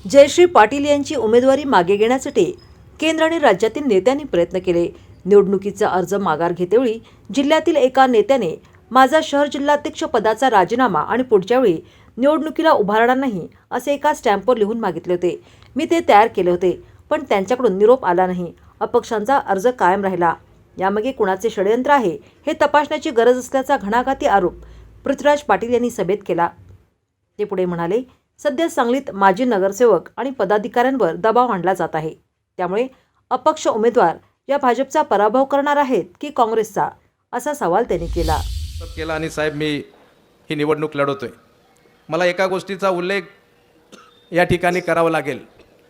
जयश्री पाटील यांची उमेदवारी मागे घेण्यासाठी केंद्र आणि राज्यातील नेत्यांनी प्रयत्न केले। निवडणुकीचा अर्ज माघार घेतेवेळी जिल्ह्यातील एका नेत्याने माझा शहर जिल्हाध्यक्ष पदाचा राजीनामा आणि पुढच्या वेळी निवडणुकीला उभारणार नाही असे एका स्टॅम्पवर लिहून मागितले होते। मी ते तयार केले होते, पण त्यांच्याकडून निरोप आला नाही। अपक्षांचा अर्ज कायम राहिला। यामागे कुणाचे षडयंत्र आहे हे तपासण्याची गरज असल्याचा घणाघाती आरोप पृथ्वीराज पाटील यांनी सभेत केला। ते पुढे म्हणाले, सध्या सांगलीत माजी नगरसेवक आणि पदाधिकाऱ्यांवर दबाव आणला जात आहे, त्यामुळे अपक्ष उमेदवार या भाजपचा पराभव करणार आहेत की काँग्रेसचा, असा सवाल त्यांनी केला। आणि साहेब, मी ही निवडणूक लढवतोय। मला एका गोष्टीचा उल्लेख या ठिकाणी करावा लागेल।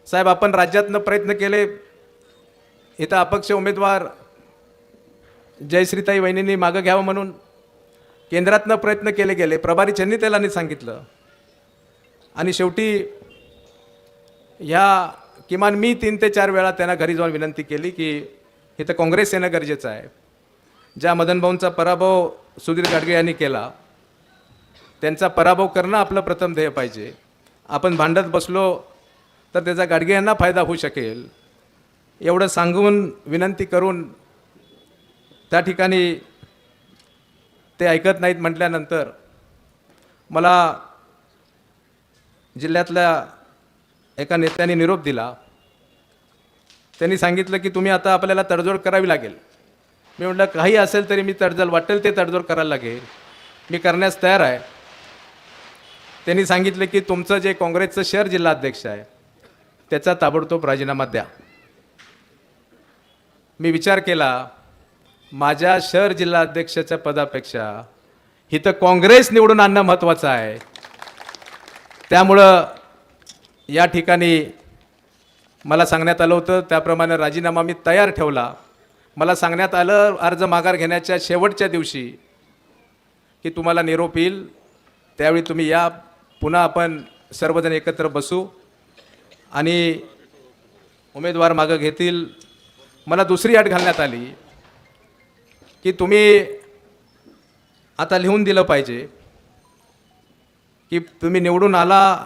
साहेब, आपण राज्यातनं प्रयत्न केले, इथं अपक्ष उमेदवार जयश्रीताई वहिनींनी मागं घ्यावं म्हणून केंद्रातनं प्रयत्न केले गेले, प्रभारी चन्नीतेलांनी सांगितलं, आणि शेवटी ह्या किमान मी 3 ते 4 वेळा त्यांना घरी जाऊन विनंती केली की इथं काँग्रेस येणं गरजेचं आहे। ज्या मदन भाऊंचा पराभव सुधीर गाडगे यांनी केला, त्यांचा पराभव करणं आपलं प्रथम ध्येय पाहिजे। आपण भांडत बसलो तर त्याचा गाडगे यांना फायदा होऊ शकेल, एवढं सांगून विनंती करून त्या ठिकाणी ते ऐकत नाहीत म्हटल्यानंतर मला जिल्ह्यातल्या एका नेत्याने निरोप दिला। त्यांनी सांगितलं की तुम्ही आता आपल्याला तडजोड करावी लागेल। मी म्हटलं काही असेल तरी मी तडजोड वाटेल ते तडजोड करायला लागेल, मी करण्यास तयार आहे। त्यांनी सांगितलं की तुमचं जे काँग्रेसचं शहर जिल्हाध्यक्ष आहे त्याचा ताबडतोब राजीनामा द्या। मी विचार केला, माझ्या शहर जिल्हाध्यक्षाच्या पदापेक्षा इथं काँग्रेस निवडून आणणं महत्त्वाचं आहे। त्यामुळं या ठिकाणी मला सांगण्यात आलं होतं, त्याप्रमाणे राजीनामा मी तयार ठेवला। मला सांगण्यात आलं अर्ज माघार घेण्याच्या शेवटच्या दिवशी की तुम्हाला निरोप येईल, त्यावेळी तुम्ही या, पुन्हा आपण सर्वजण एकत्र बसू आणि उमेदवार मागं घेतील। मला दुसरी अट घालण्यात आली की तुम्ही आता लिहून दिलं पाहिजे की तुम्ही निवडून आला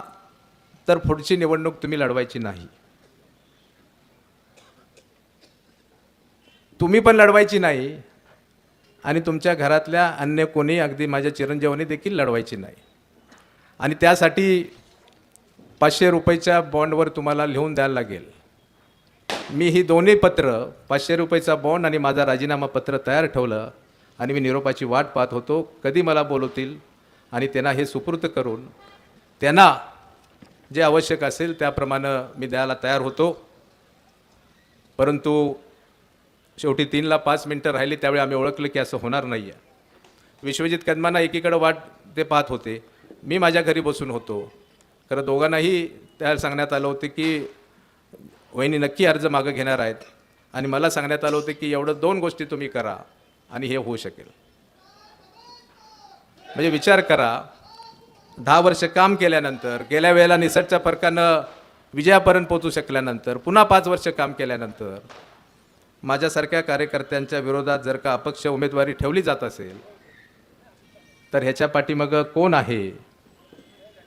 तर पुढची निवडणूक तुम्ही लढवायची नाही, तुम्ही पण लढवायची नाही आणि तुमच्या घरातल्या अन्य कोणी, अगदी माझ्या चिरंजीवांनी देखील लढवायची नाही। आणि त्यासाठी 500 रुपयाच्या बॉन्डवर तुम्हाला लिहून द्यायला लागेल। मी ही दोन्ही पत्र, 500 रुपयाचा बॉन्ड आणि माझा राजीनामा पत्र तयार ठेवलं आणि मी निरोपाची वाट पाहत होतो, कधी मला बोलवतील आणि त्यांना हे सुपूर्द करून त्यांना जे आवश्यक असेल त्याप्रमाणे मी द्यायला तयार होतो। परंतु शेवटी 3ला 5 मिनटं राहिली, त्यावेळी आम्ही ओळखलं की असं होणार नाही आहे। विश्वजित कदमांना एकीकडे वाट ते पाहत होते, मी माझ्या घरी बसून होतो। खरं दोघांनाही त्याला सांगण्यात आलं होतं की वहिनी नक्की अर्ज मागं घेणार आहेत, आणि मला सांगण्यात आलं होतं की एवढं 2 गोष्टी तुम्ही करा आणि हे होऊ शकेल। म्हणजे विचार करा, 10 वर्ष काम केल्यानंतर, गेल्या वेळेला निसटच्या फरकानं विजयापर्यंत पोहोचू शकल्यानंतर, पुन्हा 5 वर्ष काम केल्यानंतर माझ्यासारख्या कार्यकर्त्यांच्या विरोधात जर का अपक्ष उमेदवारी ठेवली जात असेल तर ह्याच्या पाठीमागं कोण आहे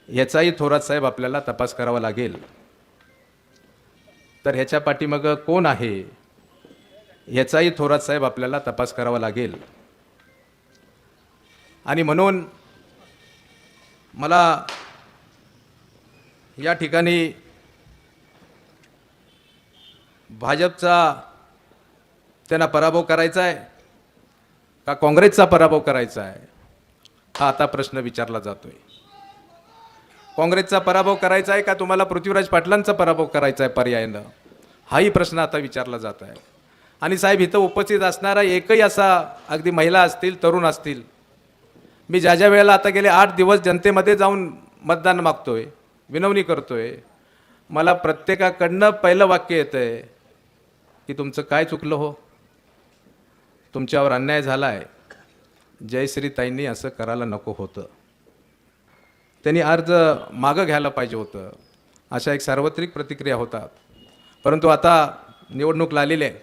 ह्याचाही थोरात साहेब आपल्याला तपास करावा लागेल। तर ह्याच्या पाठीमागं कोण आहे ह्याचाही थोरात साहेब आपल्याला तपास करावा लागेल। आणि म्हणून मला या ठिकाणी भाजपचा त्यांना पराभव करायचा आहे का काँग्रेसचा पराभव करायचा आहे, हा आता प्रश्न विचारला जातोय। काँग्रेसचा पराभव करायचा आहे का तुम्हाला पृथ्वीराज पाटलांचा पराभव करायचा आहे पर्यायानं, हाही प्रश्न आता विचारला जात आहे। आणि साहेब, इथं उपस्थित असणारा एकही असा, अगदी महिला असतील, तरुण असतील, मी ज्या वेळेला आता गेले 8 दिवस जनतेमध्ये जाऊन मतदान मागतोय, विनवणी करतोय, मला प्रत्येकाकडनं पहिलं वाक्य येतं आहे की तुमचं काय चुकलं हो, तुमच्यावर अन्याय झाला आहे, जयश्रीताईंनी असं करायला नको होतं, त्यांनी अर्ज मागं घ्यायला पाहिजे होतं, अशा एक सार्वत्रिक प्रतिक्रिया होतात। परंतु आता निवडणूक लागलेली आहे,